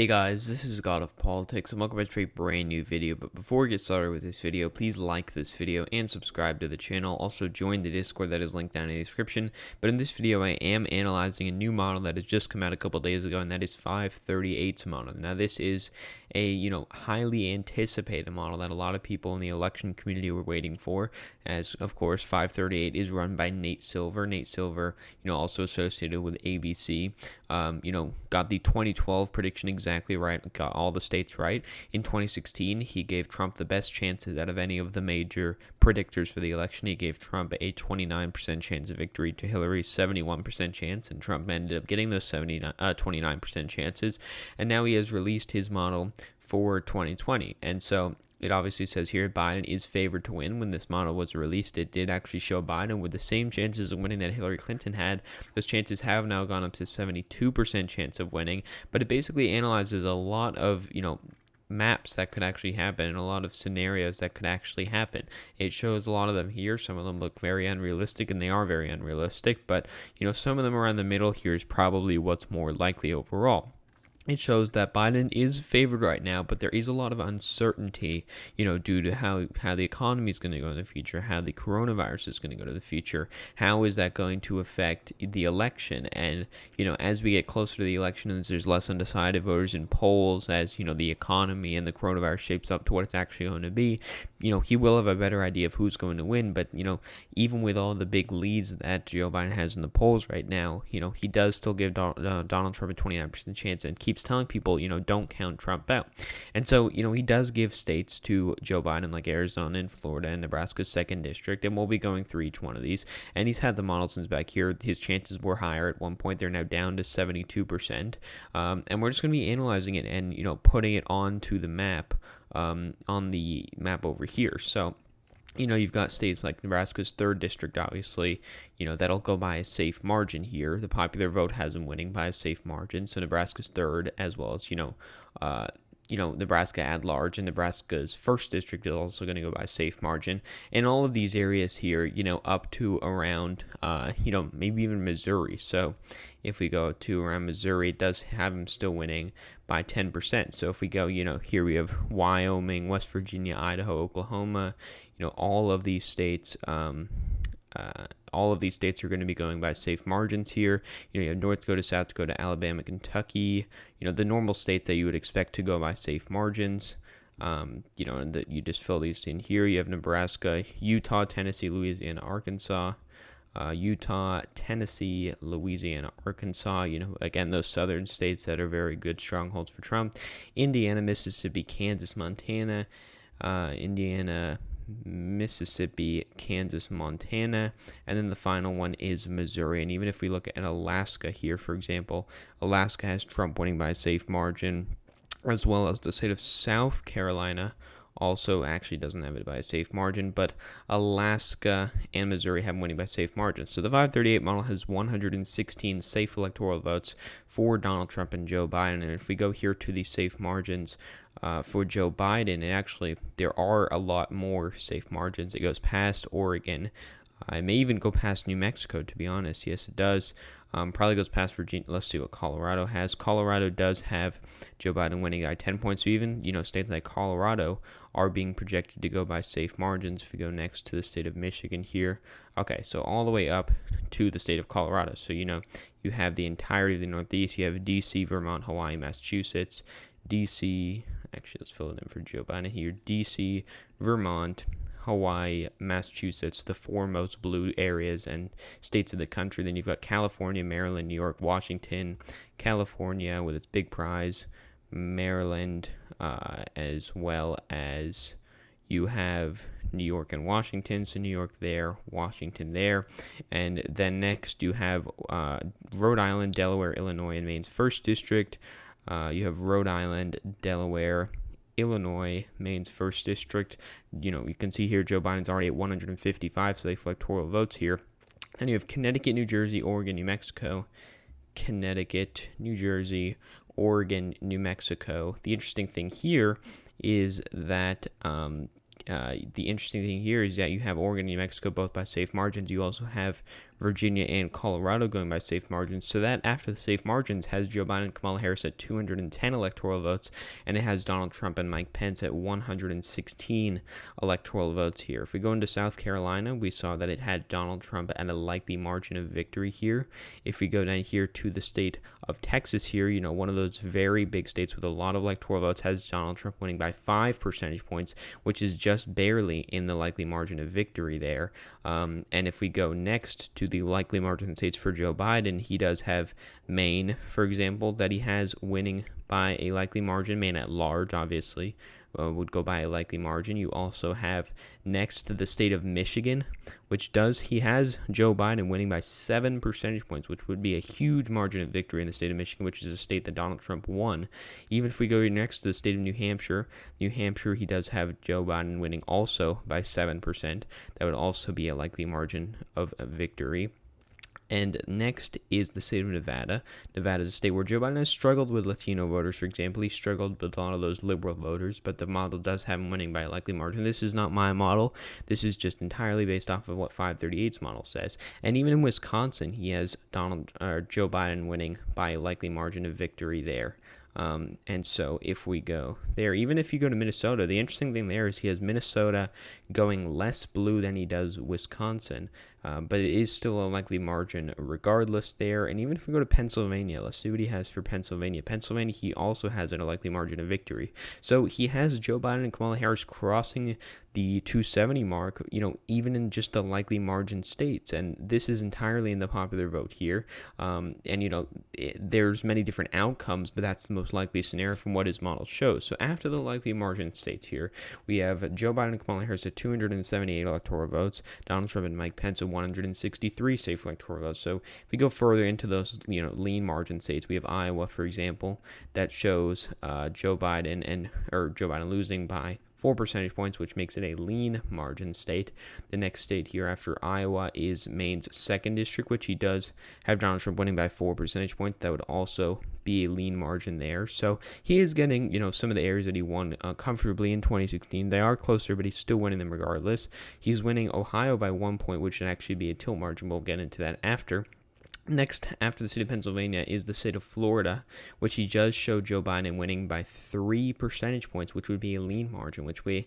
Hey guys, this is God of Politics, and welcome back to a brand new video. But before we get started with this video, please like this video and subscribe to the channel. Also join the Discord that is linked down in the description. But in this video, I am analyzing a new model that has just come out a couple days ago, and that is FiveThirtyEight's model. Now this is a highly anticipated model that a lot of people in the election community were waiting for, as of course FiveThirtyEight is run by Nate Silver. Nate Silver, also associated with ABC. Got the 2012 prediction exactly right, got all the states right. In 2016, he gave Trump the best chances out of any of the major predictors for the election. He gave Trump a 29% chance of victory to Hillary's 71% chance, and Trump ended up getting those 29% chances. And now he has released his model for 2020. And so it obviously says here Biden is favored to win. When this model was released, it did actually show Biden with the same chances of winning that Hillary Clinton had. Those chances have now gone up to 72% chance of winning, but it basically analyzes a lot of, maps that could actually happen and a lot of scenarios that could actually happen. It shows a lot of them here. Some of them look very unrealistic, and they are very unrealistic, but, some of them around the middle here is probably what's more likely overall. It shows that Biden is favored right now, but there is a lot of uncertainty, due to how the economy is going to go in the future, how the coronavirus is going to go to the future, how is that going to affect the election. And, as we get closer to the election and there's less undecided voters in polls, as, the economy and the coronavirus shapes up to what it's actually going to be, he will have a better idea of who's going to win. But, even with all the big leads that Joe Biden has in the polls right now, he does still give Donald Trump a 29% chance and keeps telling people, don't count Trump out. And so, he does give states to Joe Biden like Arizona and Florida and Nebraska's 2nd district, and we'll be going through each one of these. And he's had the model since back here. His chances were higher at one point. They're now down to 72%. And we're just going to be analyzing it and, putting it onto the map, on the map over here. So, you've got states like Nebraska's 3rd district, obviously, that'll go by a safe margin here. The popular vote has them winning by a safe margin. So Nebraska's 3rd, as well as, Nebraska at large, and Nebraska's 1st district is also going to go by a safe margin. And all of these areas here, up to around, maybe even Missouri. So if we go to around Missouri, it does have them still winning by 10%. So if we go, here we have Wyoming, West Virginia, Idaho, Oklahoma, all of these states, are going to be going by safe margins here. You have North Dakota, South Dakota, Alabama, Kentucky, the normal states that you would expect to go by safe margins. And that you just fill these in here. You have Nebraska, Utah, Tennessee, Louisiana, Arkansas. Utah, Tennessee, Louisiana, Arkansas, again, those southern states that are very good strongholds for Trump. Indiana, Mississippi, Kansas, Montana, Indiana, Mississippi, Kansas, Montana, and then the final one is Missouri. And even if we look at Alaska here, for example, Alaska has Trump winning by a safe margin, as well as the state of South Carolina also actually doesn't have it by a safe margin, but Alaska and Missouri have winning by safe margins. So the FiveThirtyEight model has 116 safe electoral votes for Donald Trump and Joe Biden. And if we go here to the safe margins for Joe Biden, and actually there are a lot more safe margins. It goes past Oregon. It may even go past New Mexico, to be honest. Yes, it does. Probably goes past Virginia. Let's see what Colorado has. Colorado does have Joe Biden winning by 10 points. So even, states like Colorado are being projected to go by safe margins. If we go next to the state of Michigan here. Okay, so all the way up to the state of Colorado. So, you have the entirety of the Northeast. You have D.C., Vermont, Hawaii, Massachusetts. D.C., actually, let's fill it in for Joe Biden here. D.C., Vermont, Hawaii, Massachusetts, the 4 most blue areas and states of the country. Then you've got California, Maryland, New York, Washington, California with its big prize, Maryland, as well as you have New York and Washington. So New York there, Washington there. And then next you have Rhode Island, Delaware, Illinois, and Maine's 1st district. You have Rhode Island, Delaware, Illinois, Maine's 1st district. You can see here Joe Biden's already at 155 safe electoral votes here. And you have Connecticut, New Jersey, Oregon, New Mexico. Connecticut, New Jersey, Oregon, New Mexico. The interesting thing here is that you have Oregon and New Mexico both by safe margins. You also have Virginia, and Colorado going by safe margins. So that after the safe margins has Joe Biden and Kamala Harris at 210 electoral votes, and it has Donald Trump and Mike Pence at 116 electoral votes here. If we go into South Carolina, we saw that it had Donald Trump at a likely margin of victory here. If we go down here to the state of Texas here, one of those very big states with a lot of electoral votes, has Donald Trump winning by 5 percentage points, which is just barely in the likely margin of victory there. And if we go next to the likely margin states for Joe Biden, he does have Maine, for example, that he has winning by a likely margin. Maine at large, obviously, would go by a likely margin. You also have next to the state of Michigan, he has Joe Biden winning by 7 percentage points, which would be a huge margin of victory in the state of Michigan, which is a state that Donald Trump won. Even if we go next to the state of New Hampshire, he does have Joe Biden winning also by 7%. That would also be a likely margin of victory. And next is the state of Nevada. Nevada is a state where Joe Biden has struggled with Latino voters, for example. He struggled with a lot of those liberal voters, but the model does have him winning by a likely margin. This is not my model. This is just entirely based off of what 538's model says. And even in Wisconsin, he has Joe Biden winning by a likely margin of victory there. And so if we go there, even if you go to Minnesota, the interesting thing there is he has Minnesota going less blue than he does Wisconsin, but it is still a likely margin regardless there. And even if we go to Pennsylvania, let's see what he has for Pennsylvania. Pennsylvania, he also has a likely margin of victory. So he has Joe Biden and Kamala Harris crossing the 270 mark, even in just the likely margin states. And this is entirely in the popular vote here. There's many different outcomes, but that's the most likely scenario from what his model shows. So after the likely margin states here, we have Joe Biden and Kamala Harris at 278 electoral votes, Donald Trump and Mike Pence at 163 safe electoral votes. So if we go further into those, lean margin states, we have Iowa, for example, that shows Joe Biden losing by 4 percentage points, which makes it a lean margin state. The next state here after Iowa is Maine's 2nd district, which he does have Donald Trump winning by 4 percentage points. That would also be a lean margin there. So he is getting, some of the areas that he won comfortably in 2016. They are closer, but he's still winning them regardless. He's winning Ohio by 1 point, which should actually be a tilt margin. We'll get into that after. Next, after the state of Pennsylvania, is the state of Florida, which he does show Joe Biden winning by 3 percentage points, which would be a lean margin, which would,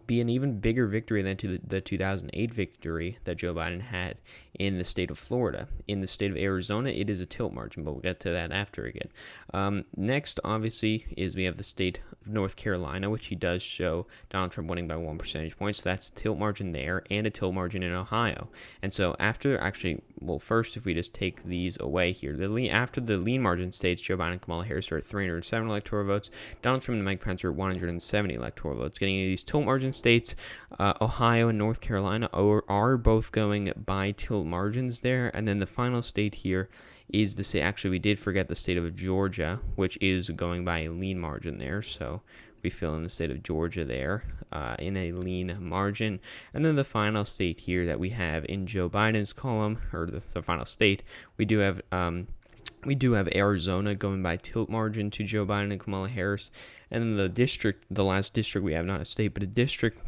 be an even bigger victory than to the 2008 victory that Joe Biden had in the state of Florida. In the state of Arizona, it is a tilt margin, but we'll get to that after again. Next, obviously, is we have the state of North Carolina, which he does show Donald Trump winning by 1 percentage point. So that's a tilt margin there and a tilt margin in Ohio. And so first, if we just take these away here, after the lean margin states, Joe Biden and Kamala Harris are at 307 electoral votes. Donald Trump and Mike Pence are at 170 electoral votes. Getting into these tilt margin states, Ohio and North Carolina are both going by tilt margins there. And then the final state here is the state. Actually, we did forget the state of Georgia, which is going by a lean margin there. So we fill in the state of Georgia there in a lean margin. And then the final state here that we have in Joe Biden's column, or the final state, we do have Arizona going by tilt margin to Joe Biden and Kamala Harris. And then the last district we have, not a state, but a district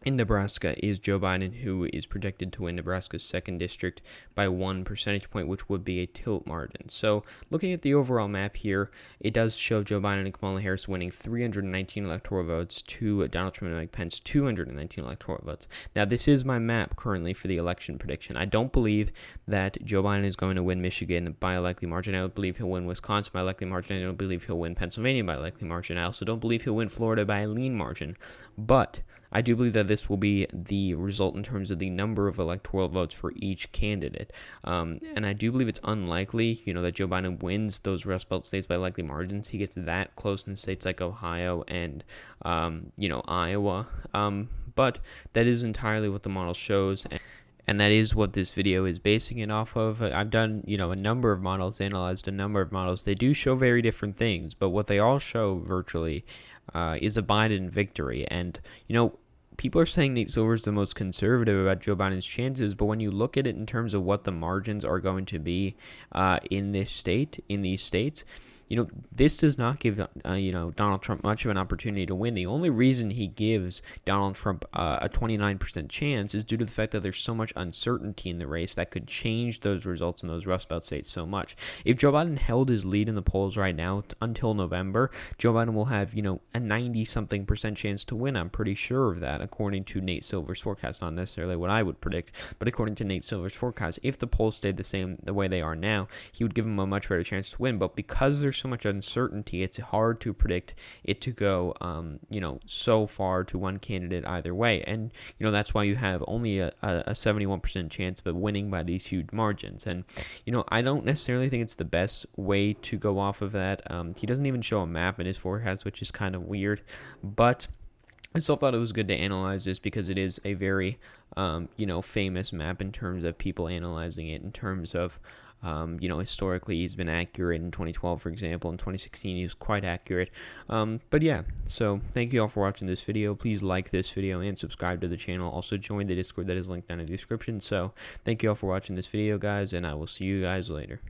in Nebraska, is Joe Biden, who is projected to win Nebraska's 2nd district by 1 percentage point, which would be a tilt margin. So looking at the overall map here, it does show Joe Biden and Kamala Harris winning 319 electoral votes to Donald Trump and Mike Pence 219 electoral votes. Now, this is my map currently for the election prediction. I don't believe that Joe Biden is going to win Michigan by a likely margin. I don't believe he'll win Wisconsin by a likely margin. I don't believe he'll win Pennsylvania by a likely margin. I also don't believe he'll win Florida by a lean margin. But I do believe that this will be the result in terms of the number of electoral votes for each candidate. And I do believe it's unlikely, that Joe Biden wins those Rust Belt states by likely margins. He gets that close in states like Ohio and, Iowa. But that is entirely what the model shows. And that is what this video is basing it off of. I've done, a number of models, analyzed a number of models. They do show very different things, but what they all show virtually is a Biden victory. And, people are saying Nate Silver is the most conservative about Joe Biden's chances, but when you look at it in terms of what the margins are going to be in these states, this does not give, Donald Trump much of an opportunity to win. The only reason he gives Donald Trump a 29% chance is due to the fact that there's so much uncertainty in the race that could change those results in those Rust Belt states so much. If Joe Biden held his lead in the polls right now until November, Joe Biden will have, a 90-something% chance to win. I'm pretty sure of that, according to Nate Silver's forecast. Not necessarily what I would predict, but according to Nate Silver's forecast, if the polls stayed the same the way they are now, he would give him a much better chance to win. But because there's so much uncertainty, it's hard to predict it to go, so far to one candidate either way. And, that's why you have only a 71% chance of winning by these huge margins. And, I don't necessarily think it's the best way to go off of that. He doesn't even show a map in his forecast, which is kind of weird. But I still thought it was good to analyze this because it is a very, famous map in terms of people analyzing it, in terms of, historically he's been accurate in 2012, for example. In 2016, he was quite accurate. But yeah, so thank you all for watching this video. Please like this video and subscribe to the channel. Also join the Discord that is linked down in the description. So thank you all for watching this video, guys, and I will see you guys later.